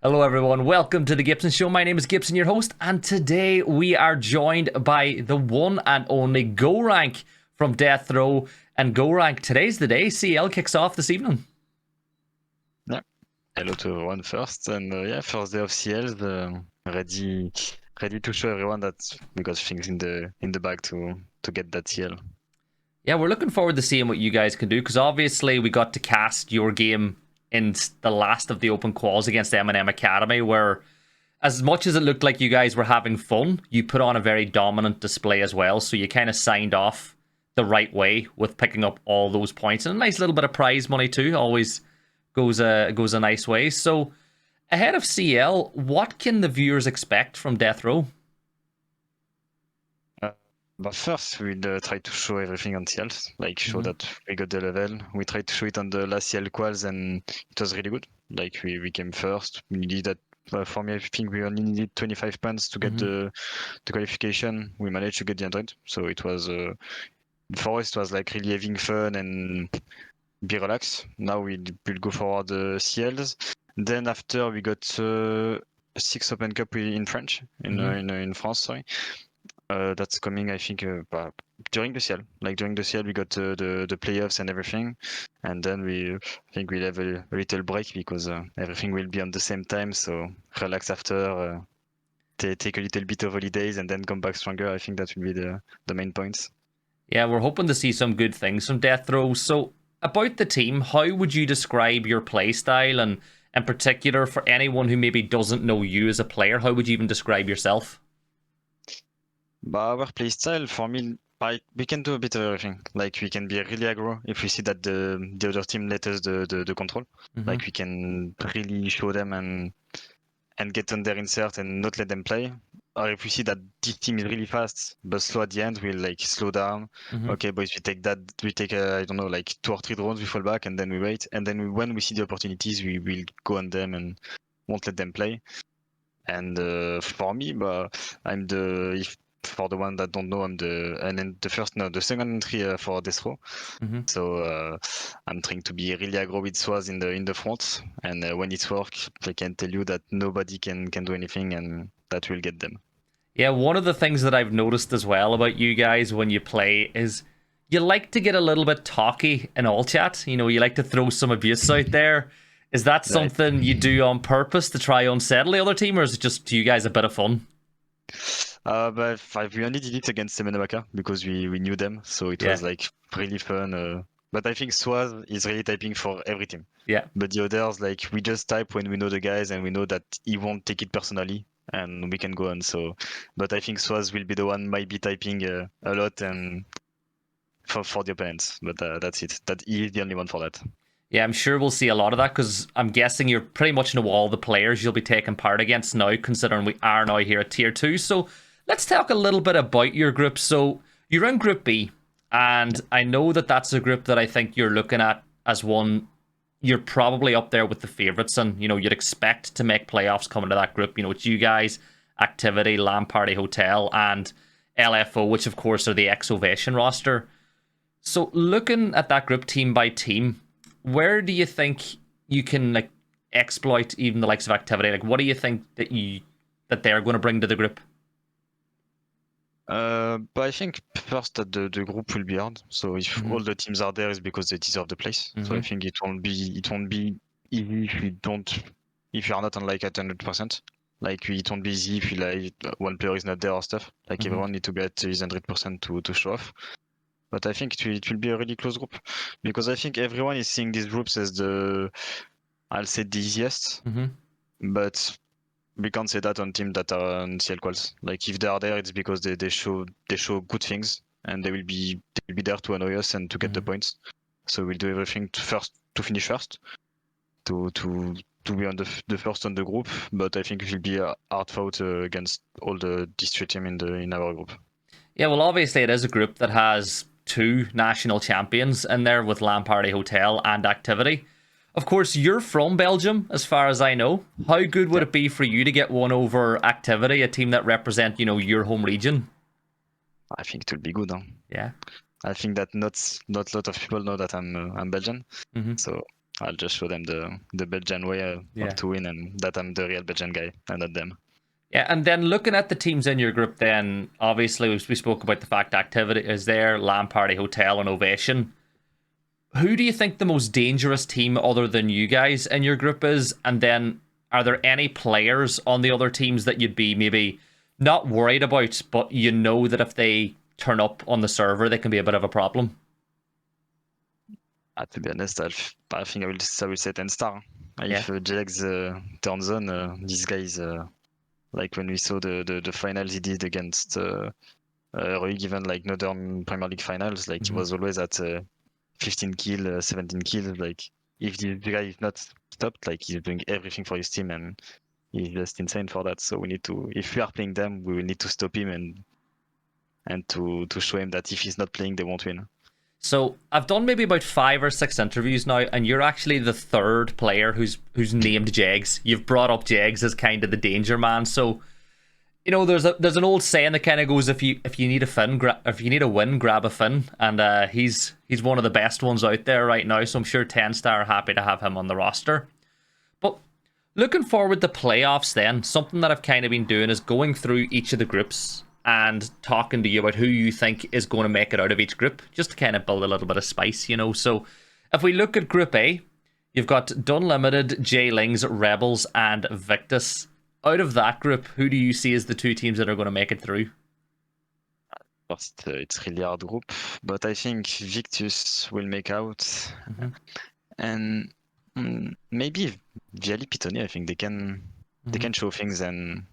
Hello everyone, welcome to the Gibson Show. My name is Gibson, your host, and today we are joined by the one and only Gorank from DeathroW. And Gorank, today's the day. CL kicks off this evening. Yeah. Hello to everyone first, and first day of CL, ready to show everyone that we got things in the bag to get that CL. Yeah, we're looking forward to seeing what you guys can do, because obviously we got to cast your game in the last of the open quals against M&M Academy, where as much as it looked like you guys were having fun, you put on a very dominant display as well, so you kind of signed off the right way with picking up all those points, and a nice little bit of prize money too, always goes a nice way. So ahead of CL, what can the viewers expect from DeathroW? But first, we'll try to show everything on CLs, like show that we got the level. We tried to show it on the last CL quals, and it was really good. Like we came first. We needed that. For me, I think we only needed 25 points to get the qualification. We managed to get the 100, so it was for us. It was like really having fun and be relaxed. Now we'll go for the CLs. Then after we got 6 Open Cup in French in France. Sorry, that's coming. I think during the CL. Like during the CL, we got the playoffs and everything, and then I think we'll have a little break because everything will be on the same time. So relax after. Take a little bit of holidays and then come back stronger. I think that will be the main points. Yeah, we're hoping to see some good things from DeathroW. So about the team, how would you describe your play style, and in particular for anyone who maybe doesn't know you as a player, how would you even describe yourself? Our play style, for me, we can do a bit of everything. Like we can be really aggro if we see that the other team let us the control. Like we can really show them and get on their insert and not let them play. Or if we see that this team is really fast but slow at the end, we'll like slow down. Okay, boys, we take I don't know, like 2 or 3 drones, we fall back and then we wait. And then when we see the opportunities, we will go on them and won't let them play. And for me, for the one that don't know, the second entry for DeathroW. So I'm trying to be really aggro with Swaz in the front, and when it's work, I can tell you that nobody can do anything, and that will get them. Yeah, one of the things that I've noticed as well about you guys when you play is you like to get a little bit talky in all chat. You know, you like to throw some abuse out there. Is that something you do on purpose to try unsettle the other team, or is it just to you guys a bit of fun? But we only did it against Semenabaka because we knew them, so it was like really fun. But I think Swaz is really typing for every team. Yeah. But the others, like we just type when we know the guys and we know that he won't take it personally, and we can go on. So, but I think Swaz will be the one might be typing a lot and for the opponents. But that's it. That he is the only one for that. Yeah, I'm sure we'll see a lot of that, because I'm guessing you're pretty much know all the players you'll be taking part against now, considering we are now here at Tier 2. So let's talk a little bit about your group. So you're in Group B, and I know that that's a group that I think you're looking at as one you're probably up there with the favourites, and you know you'd expect to make playoffs coming to that group. You know, it's you guys, Activity, Lamb Party Hotel, and LFO, which of course are the X-Ovation roster. So looking at that group team by team, where do you think you can like exploit even the likes of Activity? Like, what do you think that they're going to bring to the group? But I think first that the group will be hard. So if all the teams are there, is because they deserve the place. So I think it won't be easy if you are not on like at 100%. Like it won't be easy if like one player is not there or stuff. Like everyone need to get his 100% to show off. But I think it will be a really close group, because I think everyone is seeing these groups as I'll say the easiest. But we can't say that on teams that are on CL quals. Like if they are there, it's because they show good things, and they will be there to annoy us and to get the points. So we'll do everything to finish first, to be on the first on the group. But I think it will be a hard fight against all the district team in our group. Yeah, well, obviously it is a group that has 2 national champions in there with Lamb Party Hotel and Activity. Of course, you're from Belgium, as far as I know. How good would it be for you to get one over Activity, a team that represent, you know, your home region? I think it will be good. Huh? Yeah. I think that not a lot of people know that I'm Belgian. So I'll just show them the Belgian way Yeah. of to win, and that I'm the real Belgian guy and not them. Yeah, and then looking at the teams in your group, then obviously we spoke about the fact activity is there, LAN Party, Hotel, and Ovation. Who do you think the most dangerous team other than you guys in your group is? And then are there any players on the other teams that you'd be maybe not worried about, but you know that if they turn up on the server, they can be a bit of a problem? To be honest, I think I will say 10 star. Yeah. If Jags turns on, these guys, like when we saw the finals he did against even like Northern Premier League finals, like he was always at 15 kill, 17 kills. Like if the guy is not stopped, like he's doing everything for his team, and he's just insane for that. So we need to, if we are playing them, we will need to stop him and to show him that if he's not playing, they won't win. So I've done maybe about 5 or 6 interviews now, and you're actually the third player who's named Jags. You've brought up Jags as kind of the danger man. So you know, there's an old saying that kind of goes, if you need a win, grab a fin, and he's one of the best ones out there right now. So I'm sure 10 Star are happy to have him on the roster. But looking forward to playoffs, then something that I've kind of been doing is going through each of the groups and talking to you about who you think is going to make it out of each group, just to kind of build a little bit of spice, you know. So if we look at Group A, you've got Dunlimited, J-Lings, Rebels, and Victus. Out of that group, who do you see as the 2 teams that are going to make it through? First, it's really hard group, but I think Victus will make out, and maybe Viali Pitoni. I think they can show things and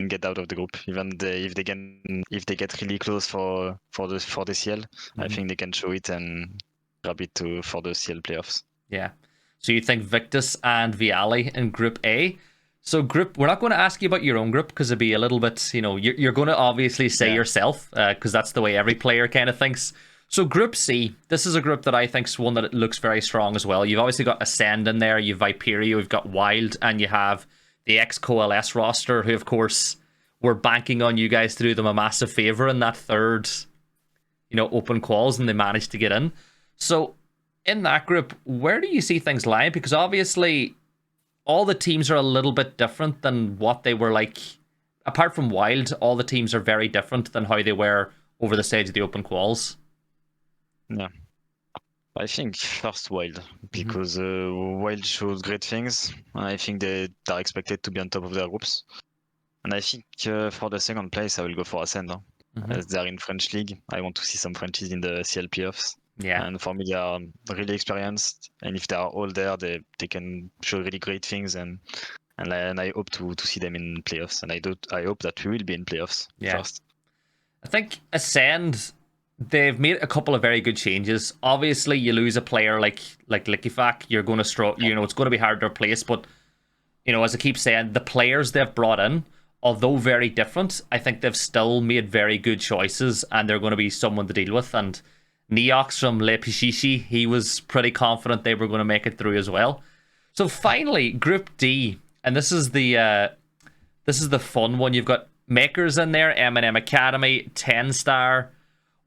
get out of the group. Even if they get really close for the CL, I think they can show it and grab it for the CL playoffs. Yeah. So you think Victus and Viali in Group A? So we're not going to ask you about your own group because it'd be a little bit, you know, you're going to obviously say yourself because that's the way every player kind of thinks. So Group C, this is a group that I think is one that it looks very strong as well. You've obviously got Acend in there, you've Viperio, you've got Wild, and you have the ex-Coalesce roster who, of course, were banking on you guys to do them a massive favour in that third, you know, open quals, and they managed to get in. So in that group, where do you see things lying? Because obviously all the teams are a little bit different than what they were like. Apart from Wild, all the teams are very different than how they were over the stage of the open quals. Yeah. I think first Wild, because Wild shows great things. I think they are expected to be on top of their groups. And I think for the second place, I will go for Acend. As they're in French League, I want to see some Frenchies in the CL playoffs. Yeah. And for me, they are really experienced. And if they are all there, they can show really great things. And I hope to see them in playoffs. And I hope that we will be in playoffs first. I think Acend, they've made a couple of very good changes. Obviously, you lose a player like Lickifak, you're going to struggle. You know, it's going to be hard to replace. But you know, as I keep saying, the players they've brought in, although very different, I think they've still made very good choices, and they're going to be someone to deal with. And Neox from Le Pichichi, he was pretty confident they were going to make it through as well. So finally, Group D, and this is the fun one. You've got Makers in there, M&M Academy, 10 Star.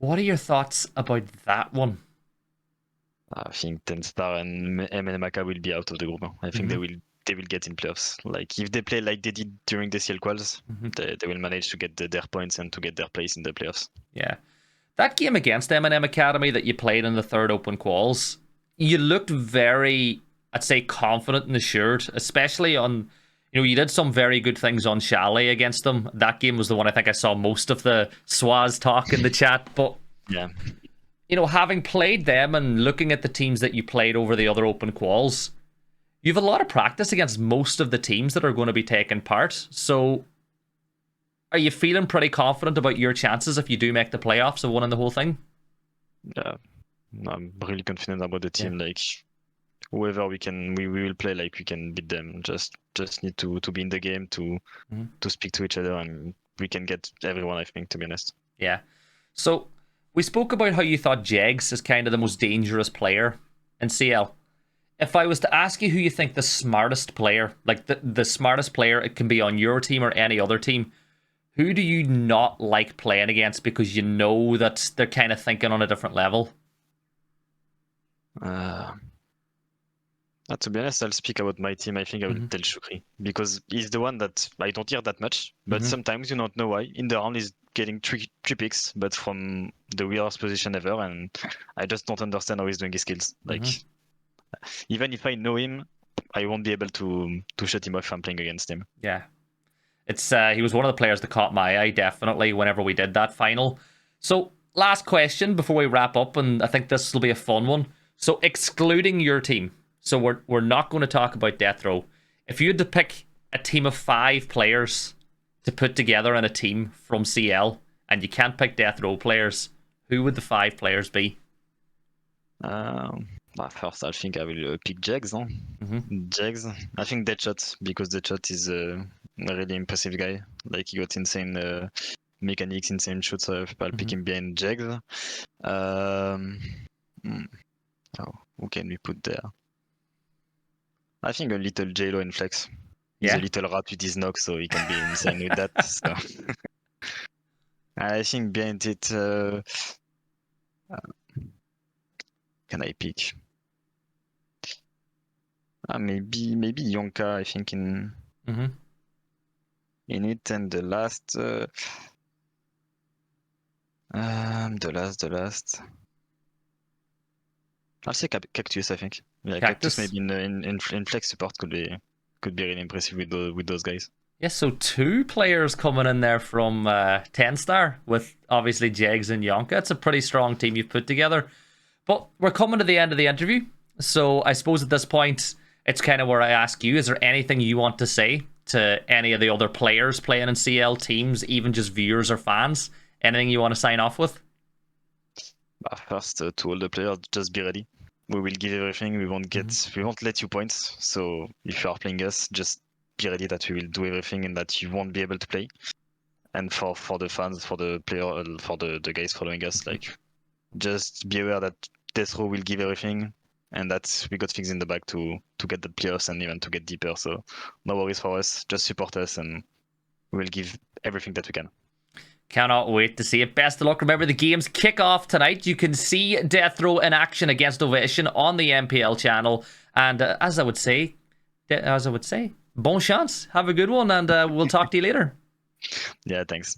What are your thoughts about that one? I think 10 Star and M&M Academy will be out of the group. I think they will get in playoffs. Like if they play like they did during the CL quals, they will manage to get their points and to get their place in the playoffs. Yeah. That game against M&M Academy that you played in the third open quals, you looked very, I'd say, confident and assured, especially on, you know, you did some very good things on Chalet against them. That game was the one I think I saw most of the Swaz talk in the chat. But, yeah, you know, having played them and looking at the teams that you played over the other open quals, you have a lot of practice against most of the teams that are going to be taking part. So are you feeling pretty confident about your chances if you do make the playoffs of winning the whole thing? Yeah, I'm really confident about the team. Like whoever we will play, like we can beat them. Just need to be in the game to speak to each other, and we can get everyone, I think, to be honest. Yeah. So we spoke about how you thought Jags is kind of the most dangerous player in CL. If I was to ask you who you think the smartest player, like the smartest player, it can be on your team or any other team, who do you not like playing against because you know that they're kind of thinking on a different level? To be honest, I'll speak about my team. I think I will tell Shukri because he's the one that I don't hear that much, but sometimes you don't know why. In the round, he's getting three picks, but from the weirdest position ever, and I just don't understand how he's doing his skills. Like, even if I know him, I won't be able to shut him off if I'm playing against him. Yeah. It's he was one of the players that caught my eye, definitely, whenever we did that final. So, last question before we wrap up, and I think this will be a fun one. So, excluding your team, so we're not going to talk about DeathroW. If you had to pick a team of 5 players to put together in a team from CL, and you can't pick DeathroW players, who would the 5 players be? First, I think I will pick Jags. No? Jags. I think Deadshot, because Deadshot is a really impressive guy. Like, he got insane mechanics, insane shoots. So I'll pick him behind Jags. Who can we put there? I think a little JLo in Flex. He's a little rat with his knock, so he can be insane with that. So. I think behind it, can I pick? Maybe Yonka. I think in it, and the last, the last. I'll say Cactus. I think. Yeah, Cactus maybe in flex support could be really impressive with those guys. Yeah, so 2 players coming in there from 10 star with obviously Jags and Yonka. It's a pretty strong team you've put together. But we're coming to the end of the interview. So I suppose at this point, it's kind of where I ask you, is there anything you want to say to any of the other players playing in CL teams, even just viewers or fans? Anything you want to sign off with? First, to all the players, just be ready. We will give everything. We won't let you points. So if you are playing us, just be ready that we will do everything and that you won't be able to play. And for the fans, for the player, for the guys following us, like, just be aware that DeathroW will give everything, and that we got things in the back to get the playoffs and even to get deeper. So no worries for us. Just support us, and we'll give everything that we can. Cannot wait to see it. Best of luck. Remember, the games kick off tonight. You can see DeathroW in action against Ovation on the MPL channel. And as I would say, bon chance. Have a good one, and we'll talk to you later. Yeah, thanks.